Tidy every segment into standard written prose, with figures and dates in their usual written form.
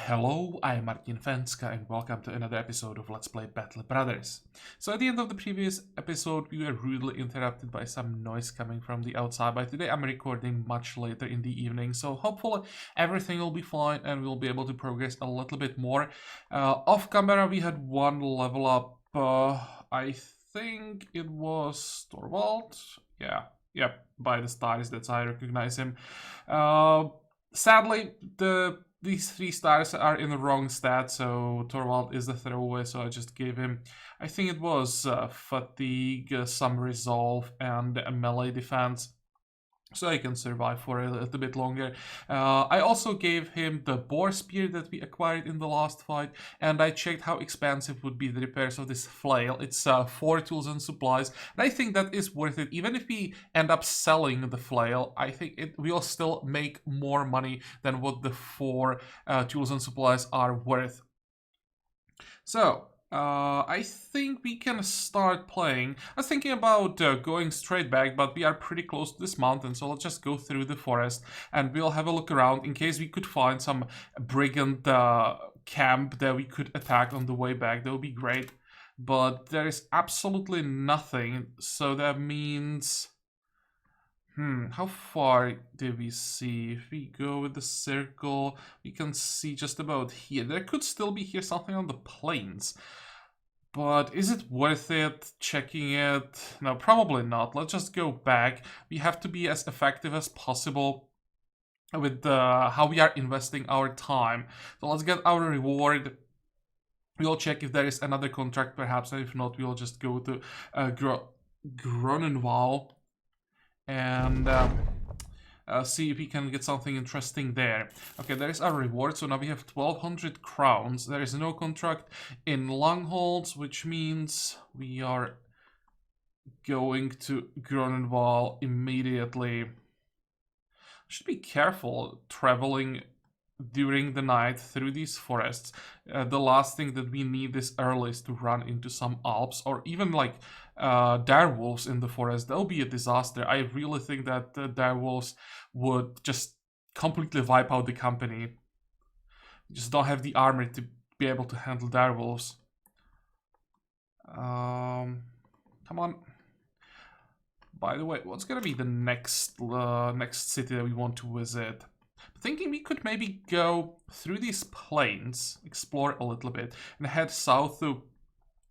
Hello, I'm Martin Fencka and welcome to another episode of Let's Play Battle Brothers. So at the end of the previous episode we were rudely interrupted by some noise coming from the outside, but today I'm recording much later in the evening, so hopefully everything will be fine and we'll be able to progress a little bit more. Off camera we had one level up, I think it was Torvald, by the stars that's I recognize him. Sadly, these 3 stars are in the wrong stat, so Torvald is the throwaway, so I just gave him, I think it was fatigue, some resolve, and a melee defense, so he can survive for a little bit longer. I also gave him the boar spear that we acquired in the last fight, and I checked how expensive would be the repairs of this flail. It's 4 tools and supplies, and I think that is worth it. Even if we end up selling the flail, I think it will still make more money than what the 4 tools and supplies are worth. So, I think we can start playing. I was thinking about going straight back, but we are pretty close to this mountain, so let's just go through the forest and we'll have a look around in case we could find some brigand camp that we could attack on the way back. That would be great, but there is absolutely nothing, so that means... how far did we see? If we go with the circle, we can see just about here. There could still be here something on the plains. But is it worth it checking it? No, probably not. Let's just go back. We have to be as effective as possible with how we are investing our time. So let's get our reward. We'll check if there is another contract perhaps, and if not, we'll just go to Gronenwald and see if we can get something interesting there. Okay, there is our reward, so now we have 1200 crowns. There is no contract in Langholz, which means we are going to Gronenwald immediately. Should be careful traveling during the night through these forests. The last thing that we need this early is to run into some Alps or even like direwolves in the forest. That would be a disaster. I really think that the direwolves would just completely wipe out the company. We just don't have the armor to be able to handle direwolves. Come on. By the way, what's gonna be the next city that we want to visit? Thinking we could maybe go through these plains, explore a little bit, and head south to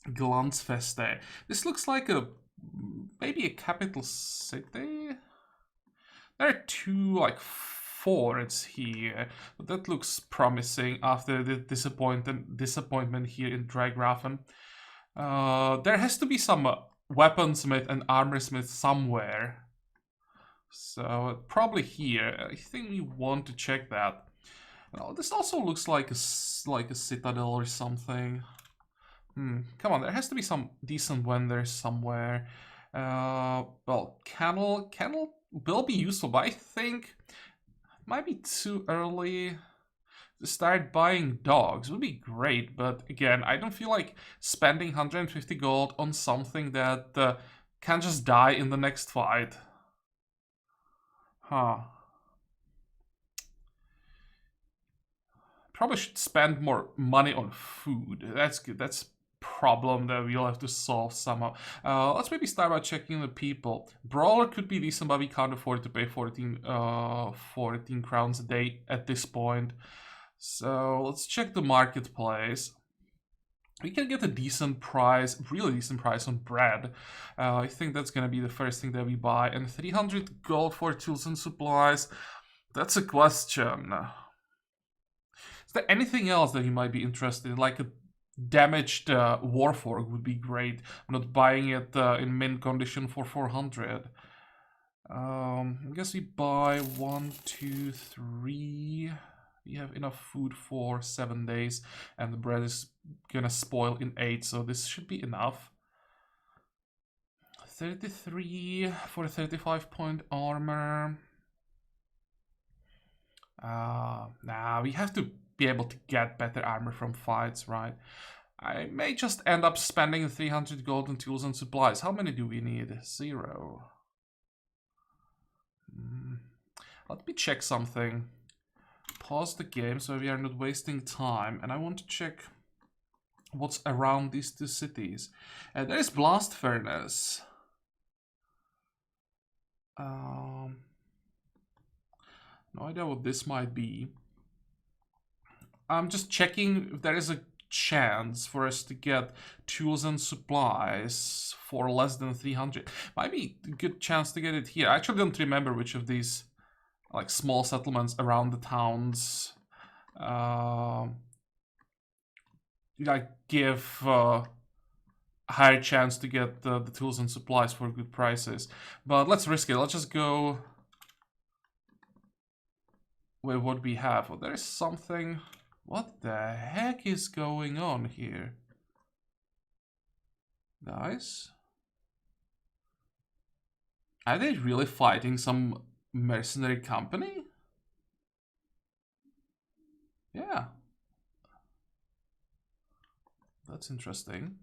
Glanzfeste. This looks like maybe a capital city. There are 2 like forts here, but that looks promising after the disappointment here in Draggrafen. There has to be some weaponsmith and armorsmith somewhere. So probably here. I think we want to check that. Well, this also looks like a citadel or something. Come on, there has to be some decent vendors somewhere. Well, kennel will be useful, but I think it might be too early to start buying dogs. Would be great, but again, I don't feel like spending 150 gold on something that can just die in the next fight. Probably should spend more money on food. That's good. That's a problem that we'll have to solve somehow. Let's maybe start by checking the people. Brawler could be decent, but we can't afford to pay 14 crowns a day at this point. So let's check the marketplace. We can get a decent price, really decent price on bread. I think that's gonna be the first thing that we buy. And 300 gold for tools and supplies. That's a question. Is there anything else that you might be interested in? Like a damaged warforged would be great. I'm not buying it in mint condition for 400. I guess we buy 1, 2, 3... We have enough food for 7 days, and the bread is gonna spoil in 8, so this should be enough. 33 for 35-point armor. Nah, we have to be able to get better armor from fights, right? I may just end up spending 300 gold on tools and supplies. How many do we need? 0. Let me check something. pause the game so we are not wasting time. And I want to check what's around these two cities. There is Blast Furnace. No idea what this might be. I'm just checking if there is a chance for us to get tools and supplies for less than 300. Might be a good chance to get it here. I actually don't remember which of these like small settlements around the towns like give a higher chance to get the tools and supplies for good prices. But let's risk it. Let's just go with what we have. Oh, there is something. What the heck is going on here? Guys? Are they really fighting some mercenary company? Yeah. That's interesting.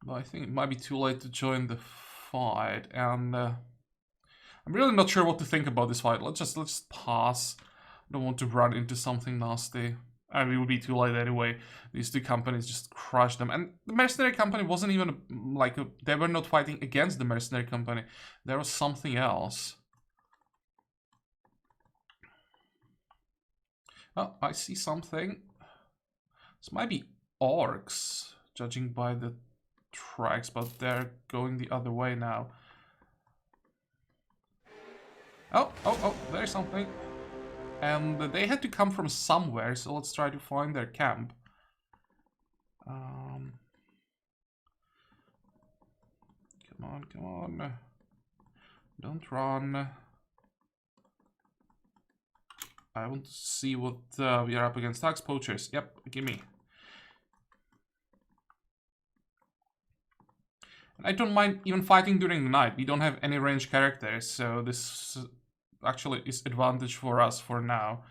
But I think it might be too late to join the fight, and I'm really not sure what to think about this fight. Let's just pass. I don't want to run into something nasty. And it would be too late anyway. These two companies just crushed them. And the mercenary company wasn't even like they were not fighting against the mercenary company. There was something else. Oh, I see something. This might be orcs, judging by the tracks, but they're going the other way now. Oh, there's something. And they had to come from somewhere, so let's try to find their camp. Come on. Don't run. I want to see what we are up against. Tax poachers. Yep, gimme. I don't mind even fighting during the night. We don't have any ranged characters, so this actually is advantage for us for now.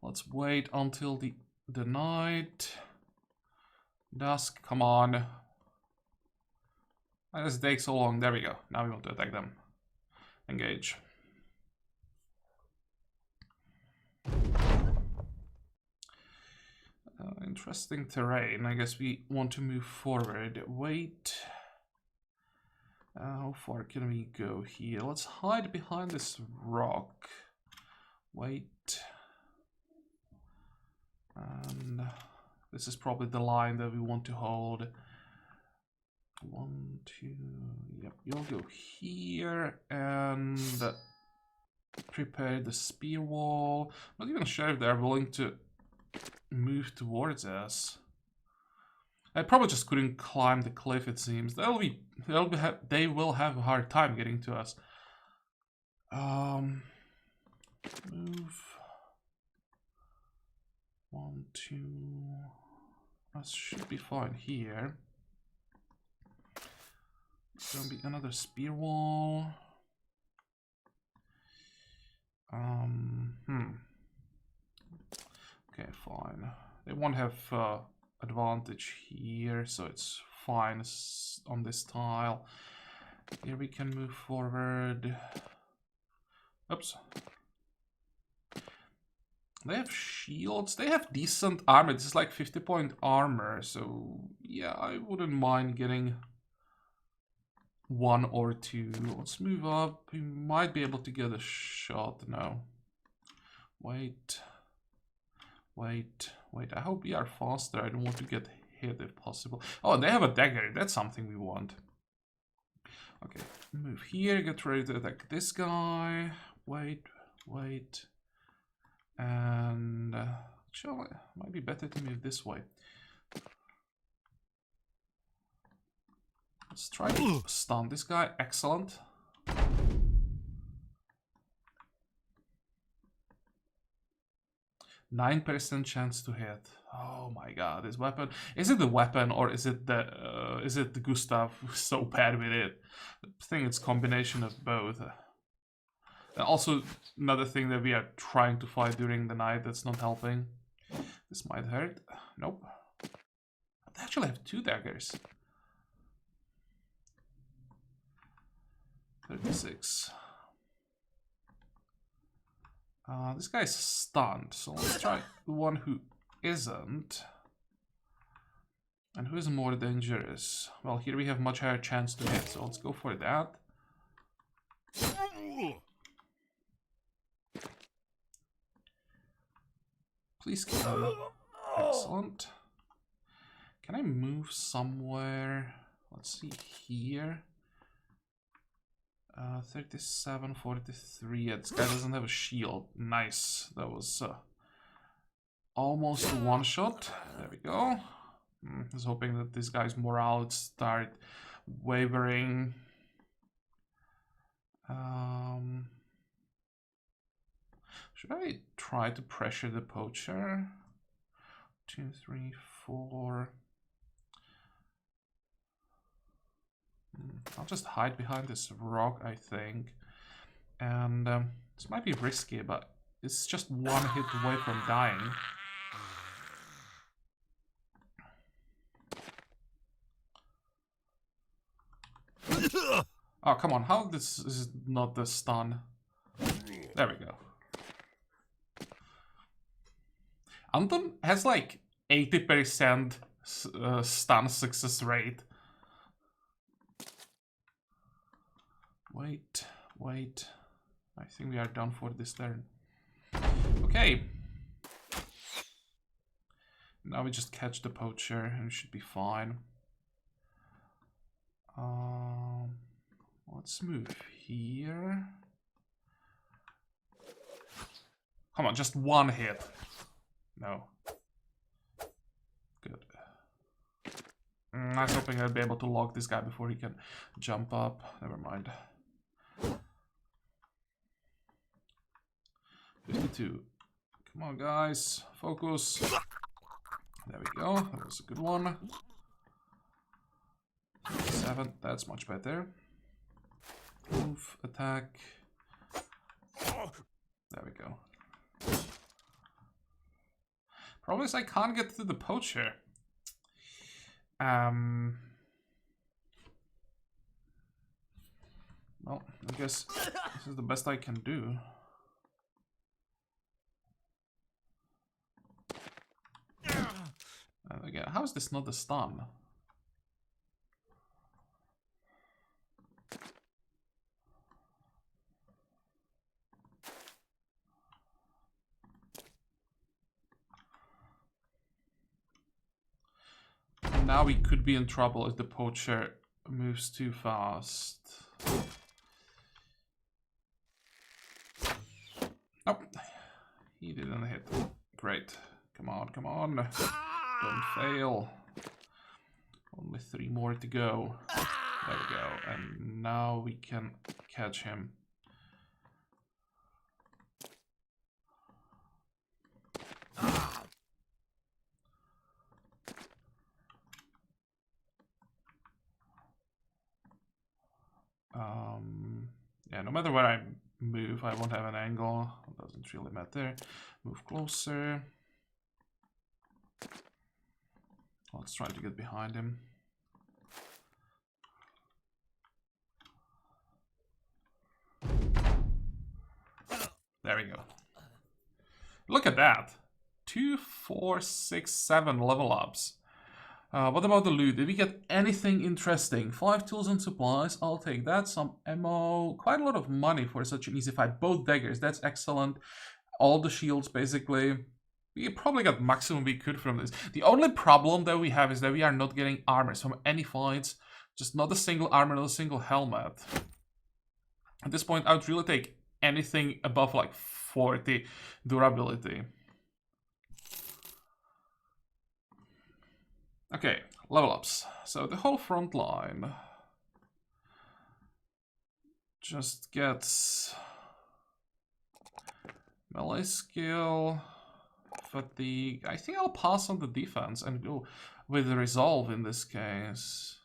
Let's wait until the night. Dusk, come on. Why does it take so long? There we go. Now we want to attack them. Engage. Interesting terrain. I guess we want to move forward. Wait. How far can we go here? Let's hide behind this rock. Wait. And this is probably the line that we want to hold. 1, 2. Yep, you'll go here and prepare the spear wall. Not even sure if they're willing to move towards us. I probably just couldn't climb the cliff, it seems. They will have a hard time getting to us. Move. 1, 2. That should be fine here. It's gonna be another spear wall. Okay, fine. They won't have advantage here, so it's fine on this tile. Here we can move forward. Oops. They have shields. They have decent armor. This is like 50-point armor, so yeah, I wouldn't mind getting 1 or 2. Let's move up. We might be able to get a shot. No. Wait. I hope we are faster. I don't want to get hit if possible. Oh, they have a dagger. That's something we want. Okay, move here. Get ready to attack this guy. Wait. And actually, it might be better to move this way. Let's try to stun this guy. Excellent. 9% chance to hit. Oh my god, this weapon. Is it the weapon or is it the Gustav who's so bad with it? I think it's a combination of both. Also, another thing that we are trying to fight during the night that's not helping. This might hurt. Nope. They actually have 2 daggers. 36. This guy's stunned, so let's try the one who isn't. And who is more dangerous? Well, here we have much higher chance to hit, so let's go for that. Please kill him. Excellent. Can I move somewhere? Let's see here. 37, 43. Yeah, this guy doesn't have a shield. Nice. That was almost a one shot. There we go. I was hoping that this guy's morale would start wavering. Should I try to pressure the poacher? 2, 3, 4. I'll just hide behind this rock, I think. And this might be risky, but it's just one hit away from dying. Oh, come on. How this is not the stun? There we go. Anton has like 80% stun success rate. Wait. I think we are done for this turn. Okay. Now we just catch the poacher and we should be fine. Let's move here. Come on, just one hit. No. Good. I was hoping I'd be able to lock this guy before he can jump up. Never mind. 52. Come on, guys. Focus. There we go. That was a good one. 7. That's much better. Move, attack. There we go. Problem is I can't get to the poacher. Well, I guess this is the best I can do. And again, how is this not a stun? Now we could be in trouble if the poacher moves too fast. Nope. He didn't hit. Great. Come on, come on. Don't fail. Only 3 more to go. There we go. And now we can catch him. Yeah, no matter where I move, I won't have an angle. It doesn't really matter. Move closer. Let's try to get behind him. There we go. Look at that. 2, 4, 6, 7 level ups. What about the loot? Did we get anything interesting? 5 tools and supplies. I'll take that. Some ammo. Quite a lot of money for such an easy fight. Both daggers. That's excellent. All the shields, basically. We probably got maximum we could from this. The only problem that we have is that we are not getting armors from any fights. Just not a single armor, not a single helmet. At this point, I would really take anything above like 40 durability. Okay, level ups. So the whole front line just gets melee skill, fatigue. I think I'll pass on the defense and go with the resolve in this case.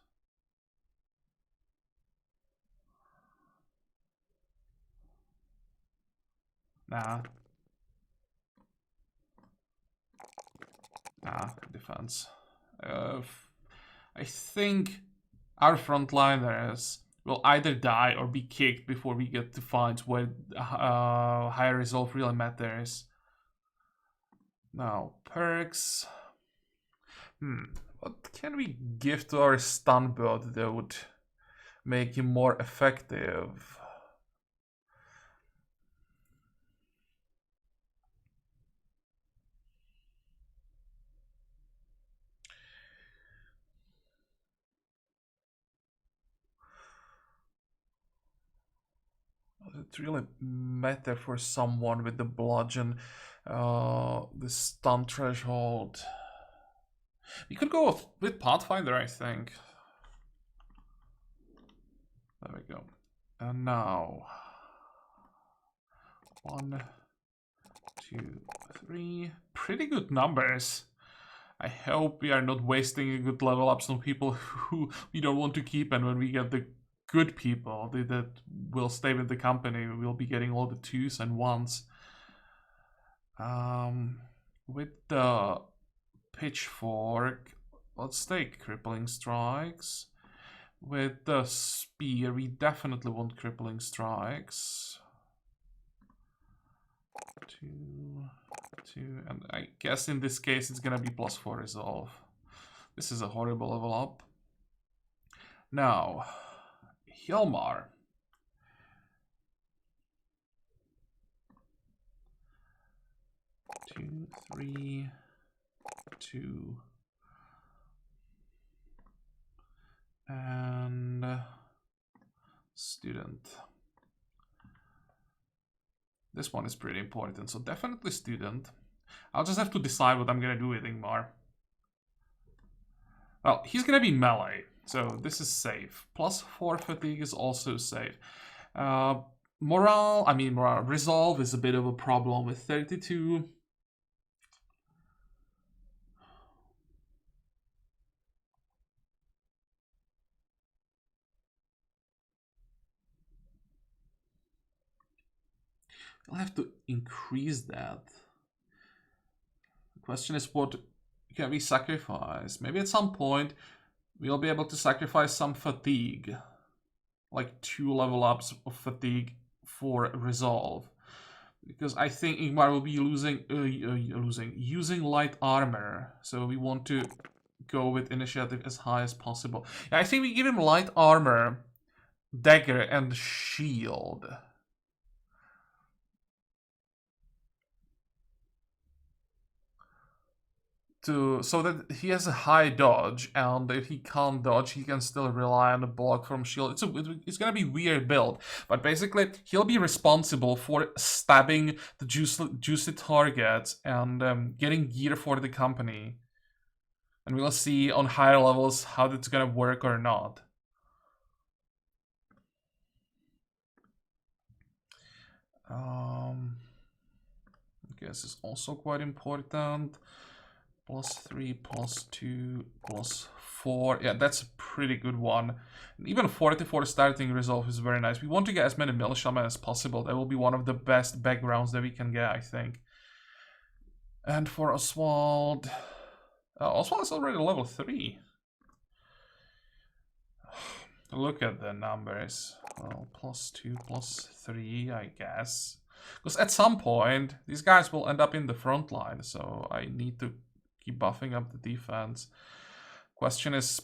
Nah, defense. I think our frontliners will either die or be kicked before we get to fights where higher resolve really matters. Now, perks. What can we give to our stun build that would make him more effective? Does it really matter for someone with the bludgeon? The stun threshold. We could go with Pathfinder, I think. There we go. And now 1, 2, 3. Pretty good numbers. I hope we are not wasting a good level ups on people who we don't want to keep, and when we get the good people that will stay with the company, we'll be getting all the 2s and 1s. With the pitchfork, let's take crippling strikes. With the spear, we definitely want crippling strikes. 2, 2, and I guess in this case it's gonna be +4 resolve. This is a horrible level up. Now, Hilmar. Two, 3, 2, and student. This one is pretty important, so definitely student. I'll just have to decide what I'm gonna do with Ingmar. Well, he's gonna be melee, so this is safe. +4 fatigue is also safe. Morale, resolve is a bit of a problem with 32. I'll have to increase that. The question is, what can we sacrifice? Maybe at some point we'll be able to sacrifice some fatigue, like 2 level ups of fatigue for resolve, because I think Ingmar will be using light armor, so we want to go with initiative as high as possible. Yeah, I think we give him light armor, dagger, and shield. So that he has a high dodge, and if he can't dodge, he can still rely on a block from shield. It's gonna be weird build, but basically he'll be responsible for stabbing the juicy targets and getting gear for the company. And we'll see on higher levels how that's gonna work or not. I guess it's also quite important. +3, +2, +4. Yeah, that's a pretty good one. And even 44 starting resolve is very nice. We want to get as many militiamen as possible. That will be one of the best backgrounds that we can get, I think. And for Oswald... Oswald is already level 3. Look at the numbers. Well, +2, +3, I guess. Because at some point, these guys will end up in the front line, so I need to keep buffing up the defense. Question is,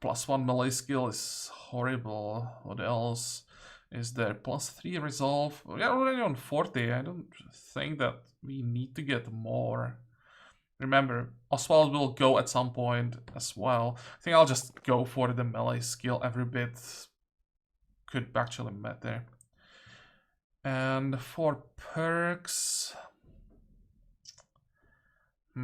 +1 melee skill is horrible. What else is there? +3 resolve. We are already on 40. I don't think that we need to get more. Remember, Oswald will go at some point as well. I think I'll just go for the melee skill. Every bit could actually matter. And for perks... I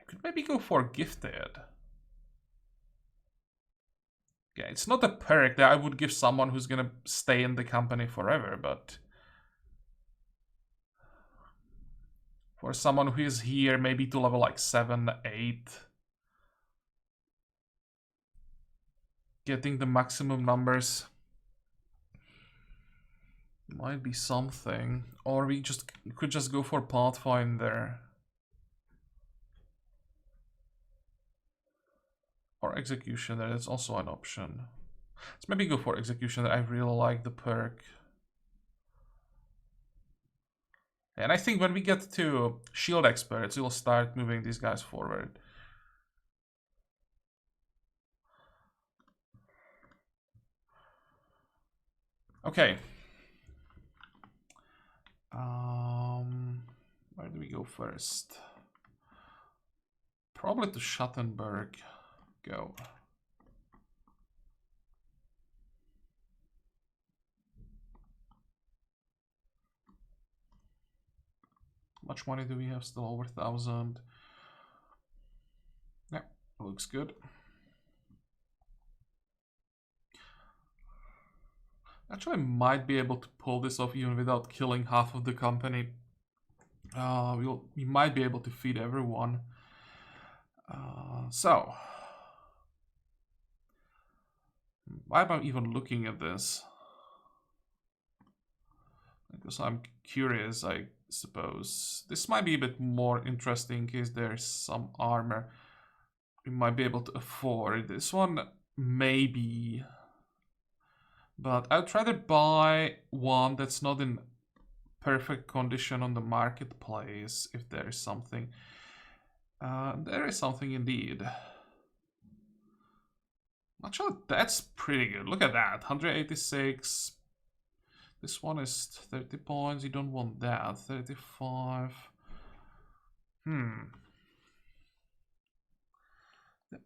could maybe go for gifted. Yeah, it's not a perk that I would give someone who's gonna stay in the company forever, but... for someone who is here, maybe to level like 7, 8... getting the maximum numbers might be something. Or we could just go for Pathfinder. Or Executioner, that's also an option. Let's maybe go for Executioner, I really like the perk. And I think when we get to Shield Experts, we'll start moving these guys forward. Okay. Where do we go first? Probably to Schattenberg. Go. How much money do we have? Still over 1,000. Yeah, looks good. Actually, I might be able to pull this off even without killing half of the company. We might be able to feed everyone. So, why am I even looking at this? Because I'm curious, I suppose. This might be a bit more interesting in case there's some armor we might be able to afford. This one, maybe. But I'd rather buy one that's not in perfect condition on the marketplace, if there is something. There is something indeed. Actually, that's pretty good. Look at that. 186. This one is 30 points. You don't want that. 35.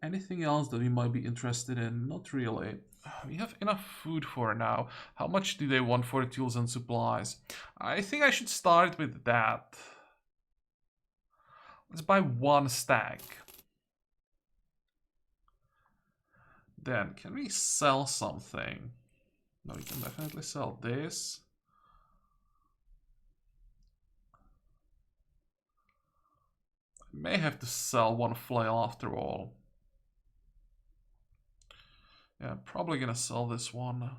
Anything else that we might be interested in? Not really. We have enough food for now. How much do they want for tools and supplies? I think I should start with that. Let's buy one stack. Then, can we sell something? No, we can definitely sell this. I may have to sell one flail after all. Yeah, probably gonna sell this one.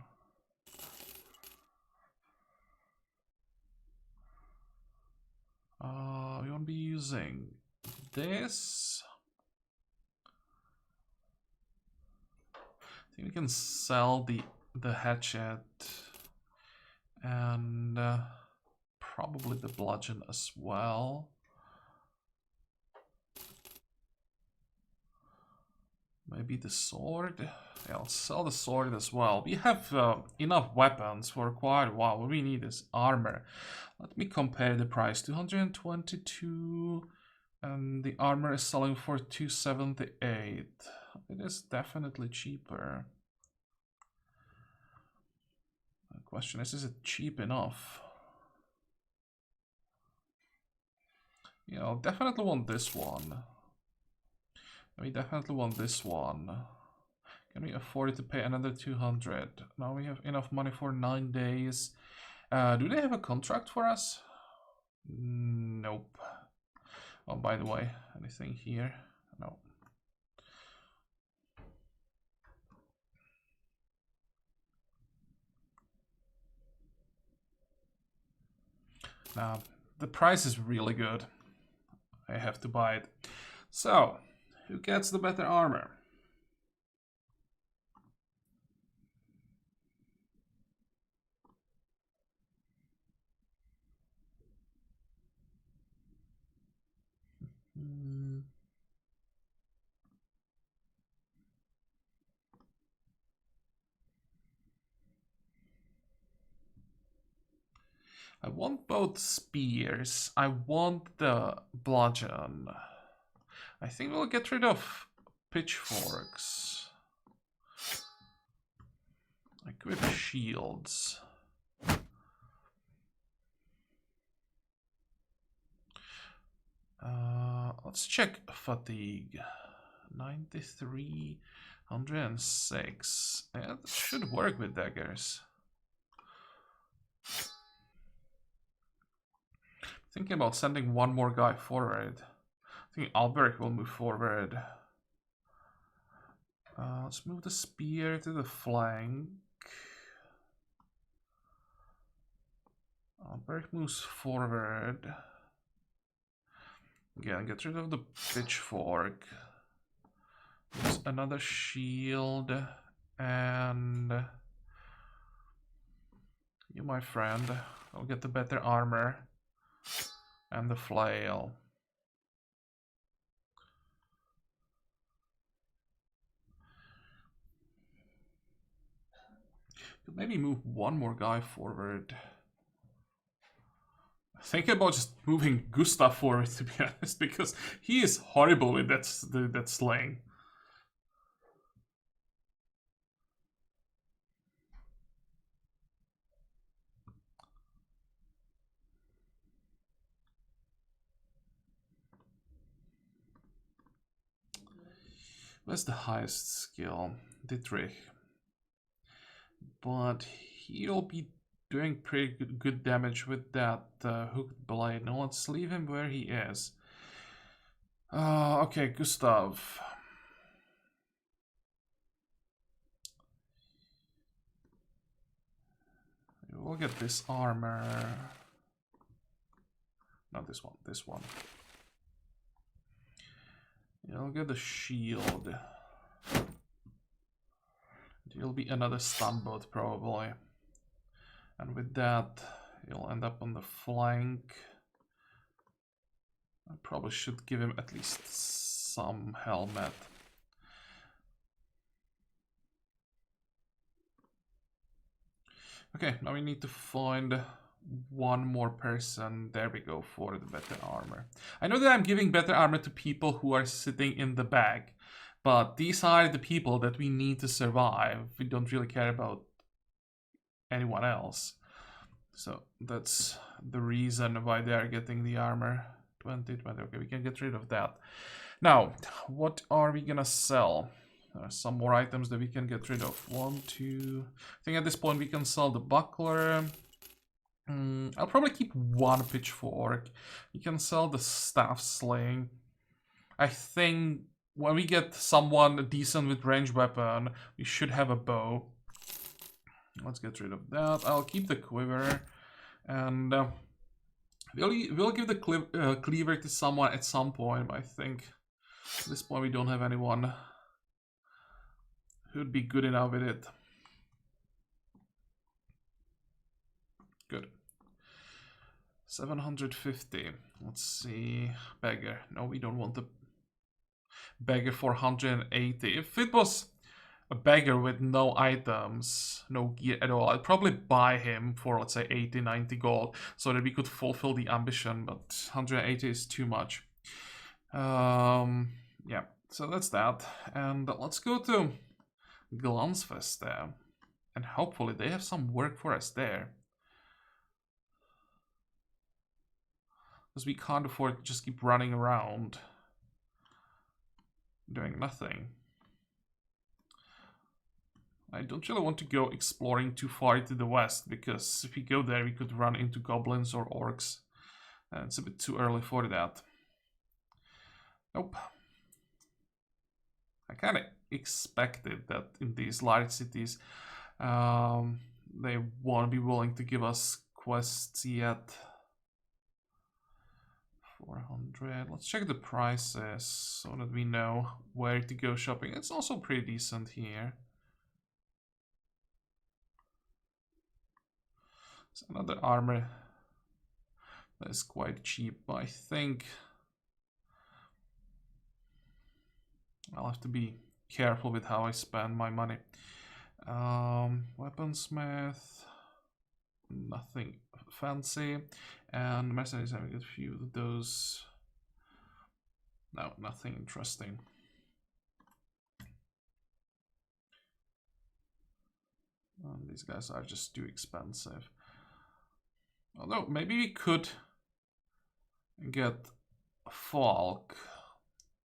We won't be using this. I think we can sell the hatchet and probably the bludgeon as well. Maybe the sword. Yeah, I'll sell the sword as well. We have enough weapons for quite a while. What we need is armor. Let me compare the price. 222, and the armor is selling for 278. It is definitely cheaper. The question is it cheap enough? You know, definitely want this one. We definitely want this one. Can we afford to pay another 200? Now we have enough money for 9 days. Do they have a contract for us? Nope. Oh, by the way, anything here? No. The price is really good. I have to buy it. So, who gets the better armor? I want both spears. I want the bludgeon. I think we'll get rid of pitchforks. Equip shields. Let's check fatigue. 93, 106. Yeah, that should work with daggers. Thinking about sending one more guy forward. I think Alberic will move forward. Let's move the spear to the flank. Alberic moves forward. Again, get rid of the pitchfork. There's another shield, and you, my friend, will get the better armor and the flail. Could maybe move one more guy forward. Think about just moving Gustav forward, to be honest, because he is horrible with that slaying. What's the highest skill? Dietrich. But he'll be doing pretty good damage with that hooked blade. Now let's leave him where he is. Okay, Gustav. We'll get this armor. Not this one, this one. You'll get the shield. You'll be another stun boat probably. And with that, you'll end up on the flank. I probably should give him at least some helmet. Okay, now we need to find one more person. There we go, for the better armor. I know that I'm giving better armor to people who are sitting in the bag, but these are the people that we need to survive. We don't really care about anyone else. So that's the reason why they are getting the armor. 20. Okay, we can get rid of that. Now, what are we gonna sell? There are some more items that we can get rid of. 1, 2. I think at this point we can sell the buckler. I'll probably keep one pitchfork. We can sell the staff sling. I think when we get someone decent with ranged weapon, we should have a bow. Let's get rid of that. I'll keep the quiver, and we'll give the cleaver to someone at some point. But I think at this point we don't have anyone who'd be good enough with it. Good. 750. Let's see. Beggar. No, we don't want the beggar for 180. If it was a beggar with no items, no gear at all, I'd probably buy him for, let's say, 80, 90 gold so that we could fulfill the ambition, but 180 is too much. Yeah, so that's that. And let's go to Glansfest there. And hopefully they have some work for us there. Because we can't afford to just keep running around doing nothing. I don't really want to go exploring too far to the west, because if we go there we could run into goblins or orcs. And it's a bit too early for that. Nope. I kind of expected that in these large cities they won't be willing to give us quests yet. 400. Let's check the prices so that we know where to go shopping. It's also pretty decent here. It's another armor that is quite cheap, but I think I'll have to be careful with how I spend my money. Weaponsmith, nothing fancy, and mercenaries having a few of those. No, nothing interesting. These guys are just too expensive. Although maybe we could get Falk.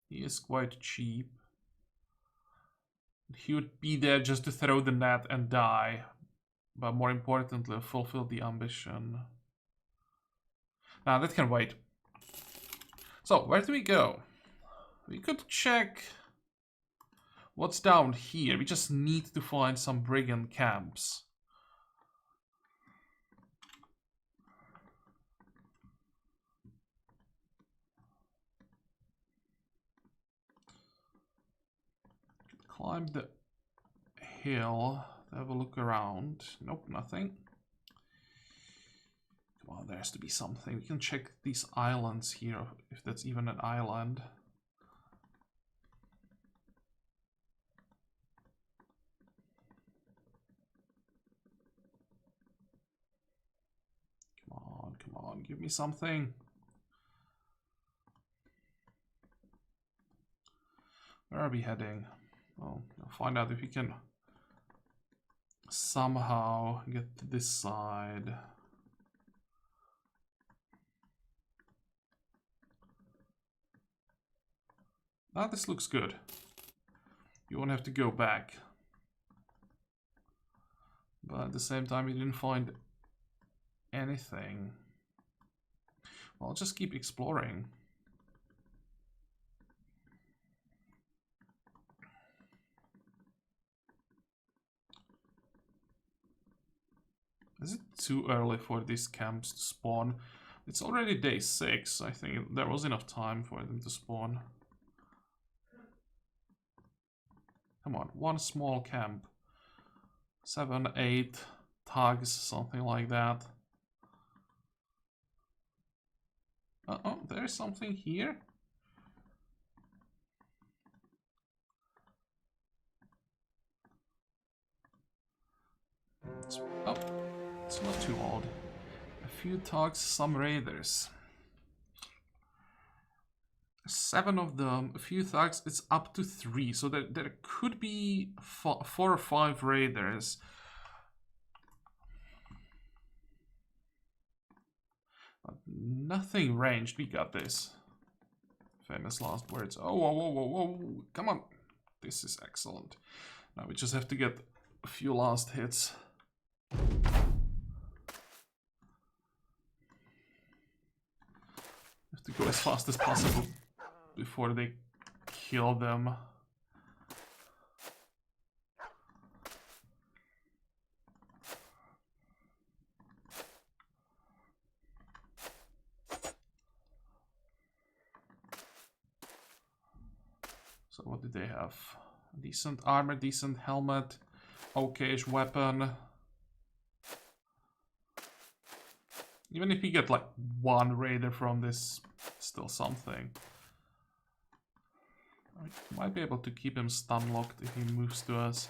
He is quite cheap. He would be there just to throw the net and die, but more importantly, fulfill the ambition. Nah, that can wait. So, where do we go? We could check what's down here. We just need to find some brigand camps. climb the hill to have a look around. Nope, nothing. Come on, there has to be something. We can check these islands here, if that's even an island. Come on, give me something. Where are we heading? Well, I'll find out if we can somehow get to this side. Now this looks good. You won't have to go back. But at the same time, you didn't find anything. Well, I'll just keep exploring. Is it too early for these camps to spawn? It's already day 6. I think there was enough time for them to spawn. Come on, one small camp. 7, 8 tugs, something like that. Uh-oh, there's something here. It's not too odd. A few tugs, some raiders. 7 of them, a few thugs, it's up to 3. So there could be 4 or 5 raiders. But nothing ranged, we got this. Famous last words. Oh, whoa, whoa, whoa, whoa, come on. This is excellent. Now we just have to get a few last hits. Have to go as fast as possible before they kill them. So what did they have? Decent armor, decent helmet, okay-ish weapon. Even if you get like 1 raider from this, still something. I might be able to keep him stun locked if he moves to us.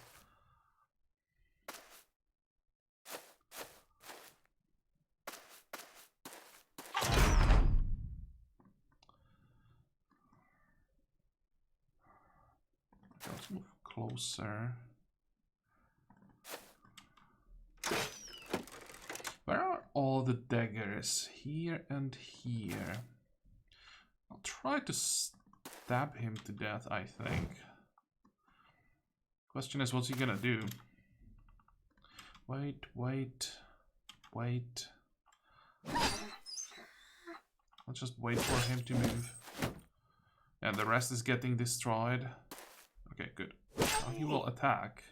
Let's move closer. Where are all the daggers? Here and here. I'll try to stab him to death, I think. Question is, what's he gonna do? Wait, wait, wait. I'll just wait for him to move. And the rest is getting destroyed. Okay, good. Now he will attack.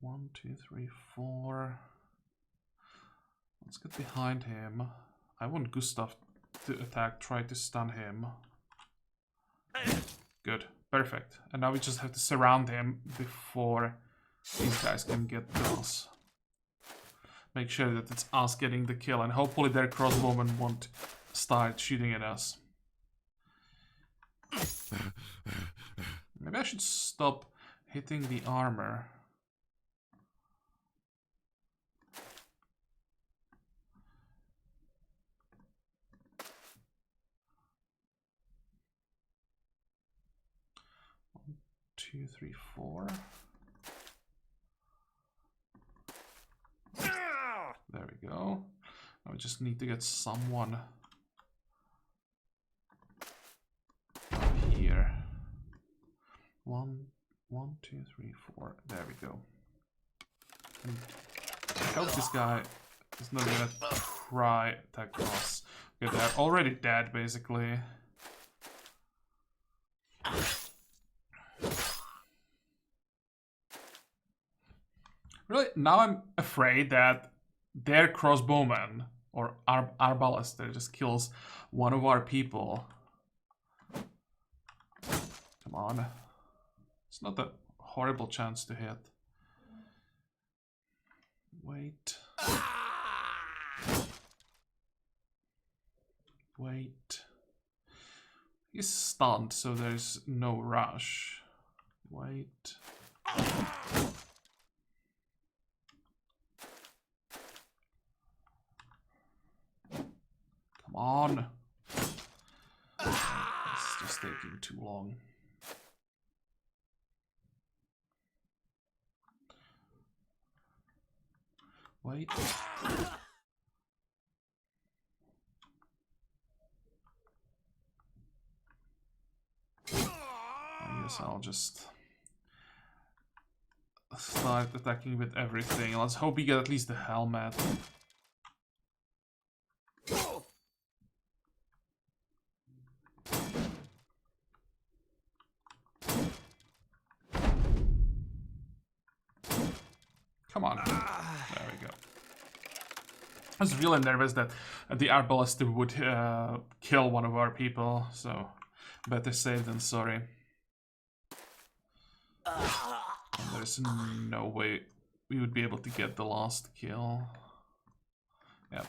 One, two, three, 4. Let's get behind him. I want Gustav to attack, try to stun him. Good, perfect. And now we just have to surround him before these guys can get to us. Make sure that it's us getting the kill, and hopefully their crossbowmen won't start shooting at us. Maybe I should stop hitting the armor. One, 2, 3, 4. There we go. Now we just need to get someone up here. 1, 2, 3, 4. There we go. And I hope this guy is not gonna try to cross. Okay, they're already dead, basically. Really, now I'm afraid that their crossbowman or arbalister just kills one of our people. Come on. It's not a horrible chance to hit. Wait. Wait. He's stunned, so there's no rush. Wait. Come on. It's just taking too long. Wait. I guess I'll just start attacking with everything. Let's hope we get at least the helmet. Come on. There we go. I was really nervous that the arbalister would kill one of our people, so better safe than sorry. And there's no way we would be able to get the last kill. Yep.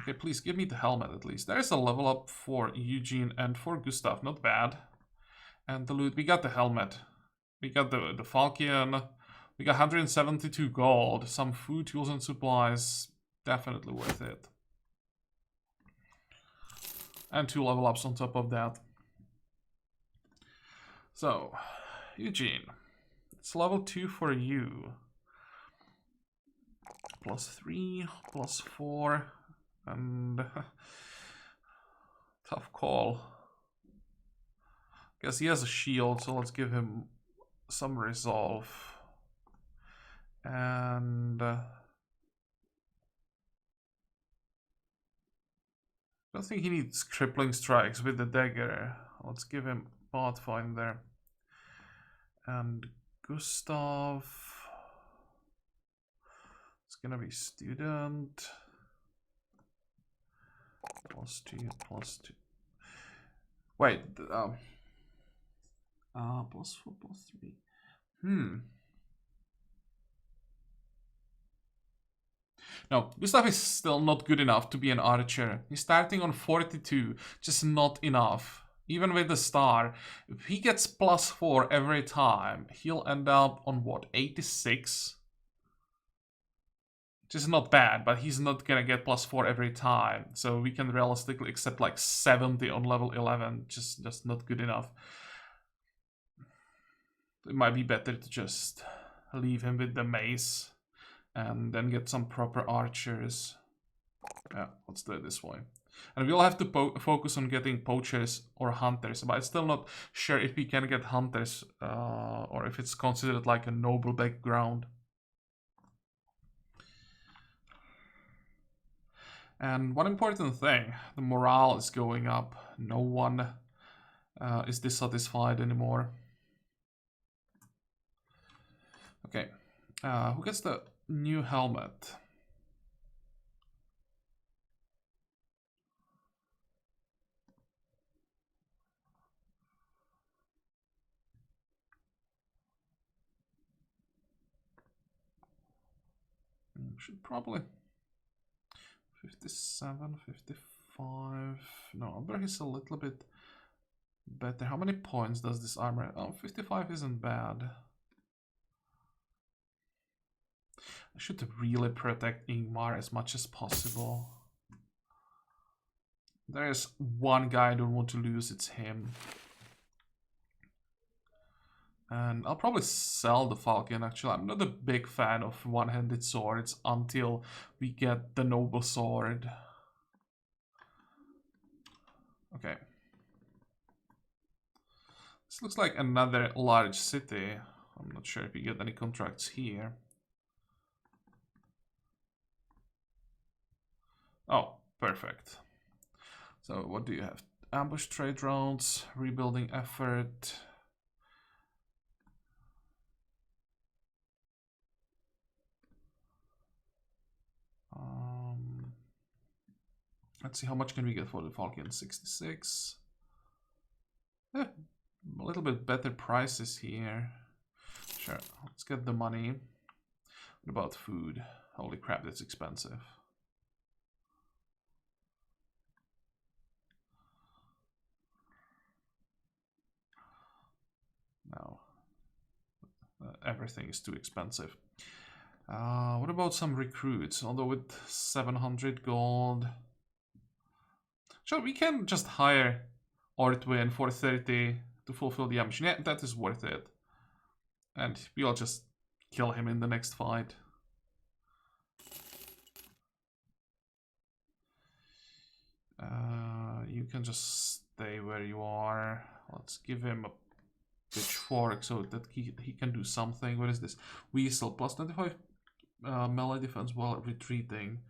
Okay, please give me the helmet at least. There's a level up for Eugene and for Gustav, not bad. And the loot, we got the helmet. We got the falchion. We got 172 gold. Some food, tools, and supplies. Definitely worth it. And 2 level ups on top of that. So, Eugene. It's level 2 for you. +3, +4. And tough call. Guess he has a shield, so let's give him some resolve. And I don't think he needs crippling strikes with the dagger. Let's give him Pathfinder. And Gustav. It's gonna be student. +2, +2. Wait, +4, +3. No, Gustav is still not good enough to be an archer. He's starting on 42, just not enough. Even with the star, if he gets +4 every time, he'll end up on what, 86? Which is not bad, but he's not gonna get +4 every time. So we can realistically accept like 70 on level 11, just not good enough. It might be better to just leave him with the mace and then get some proper archers. Yeah, let's do it this way. And we'll have to focus on getting poachers or hunters, but I'm still not sure if we can get hunters or if it's considered like a noble background. And one important thing, the morale is going up. No one is dissatisfied anymore. Okay, who gets the new helmet? Should probably 57, 55. No, Amber is a little bit better. How many points does this armor? Oh, 55 isn't bad. I should really protect Ingmar as much as possible. There's one guy I don't want to lose, it's him. And I'll probably sell the Falcon, actually. I'm not a big fan of one-handed swords until we get the Noble Sword. Okay. This looks like another large city. I'm not sure if we get any contracts here. Oh, perfect. So what do you have? Ambush trade rounds, rebuilding effort. Let's see, how much can we get for the Falcon? 66. A little bit better prices here. Sure, let's get the money. What about food? Holy crap, that's expensive. No. Everything is too expensive. What about some recruits? Although with 700 gold... Sure, we can just hire Ortwin for 30 to fulfill the ambition. Yeah, that is worth it. And we'll just kill him in the next fight. You can just stay where you are. Let's give him a pitchfork so that he can do something. What is this? Weasel plus 25 melee defense while retreating.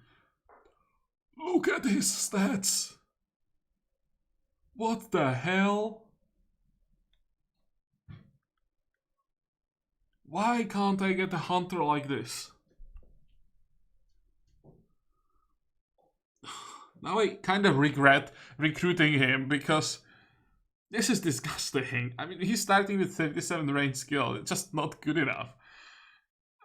Look at his stats! What the hell? Why can't I get a hunter like this? Now I kind of regret recruiting him because this is disgusting. I mean, he's starting with 37 range skill. It's just not good enough.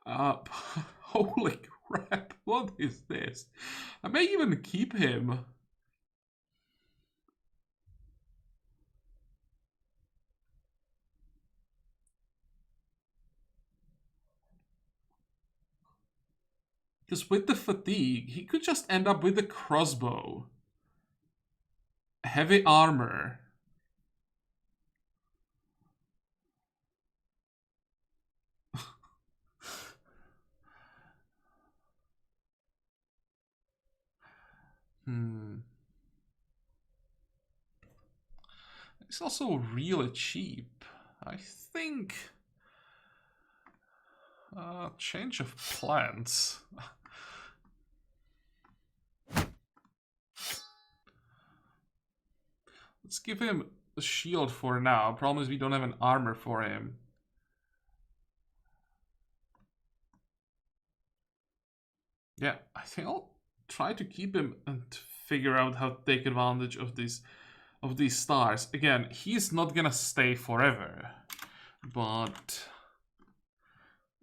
Holy crap, what is this? I may even keep him. Because with the fatigue, he could just end up with a crossbow. Heavy armor. It's also really cheap. I think... change of plans. Let's give him a shield for now. Problem is we don't have an armor for him. Yeah, I think I'll try to keep him and figure out how to take advantage of these stars. Again, he's not gonna stay forever, but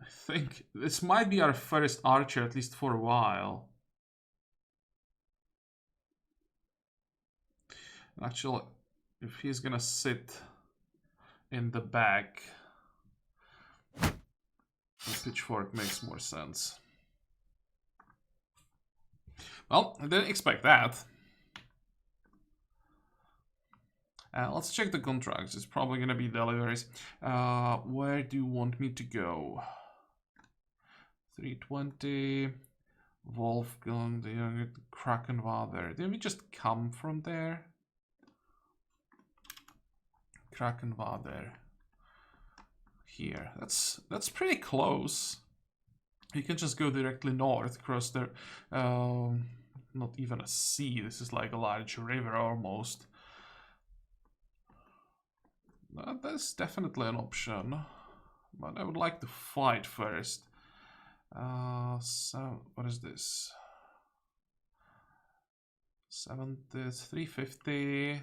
I think this might be our first archer, at least for a while. Actually, if he's gonna sit in the back, the pitchfork makes more sense. Well, I didn't expect that. Let's check the contracts. It's probably gonna be deliveries. Where do you want me to go? 320. Wolfgang, the Krakenwader. Did we just come from there? Krakenwader. Here. That's pretty close. You can just go directly north, cross the... not even a sea. This is like a large river almost. That's definitely an option. But I would like to fight first. So, what is this? 350.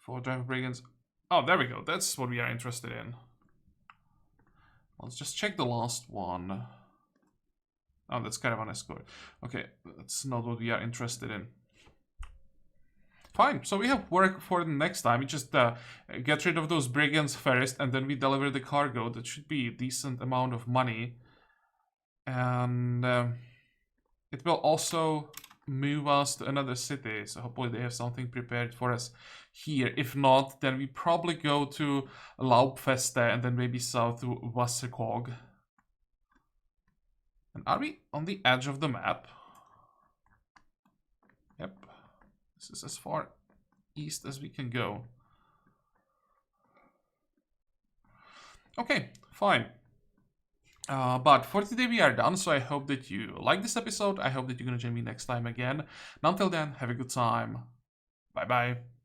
4 driver brigands. Oh, there we go. That's what we are interested in. Let's just check the last one. Oh, that's caravan escort. Okay, that's not what we are interested in. Fine, so we have work for the next time. We just get rid of those brigands first, and then we deliver the cargo. That should be a decent amount of money. And it will also move us to another city. So hopefully they have something prepared for us here. If not, then we probably go to Laubfeste and then maybe south to Wasserkog. And are we on the edge of the map? Yep. This is as far east as we can go. Okay, fine. But for today we are done, so I hope that you like this episode. I hope that you're gonna join me next time again. And until then, have a good time. Bye bye.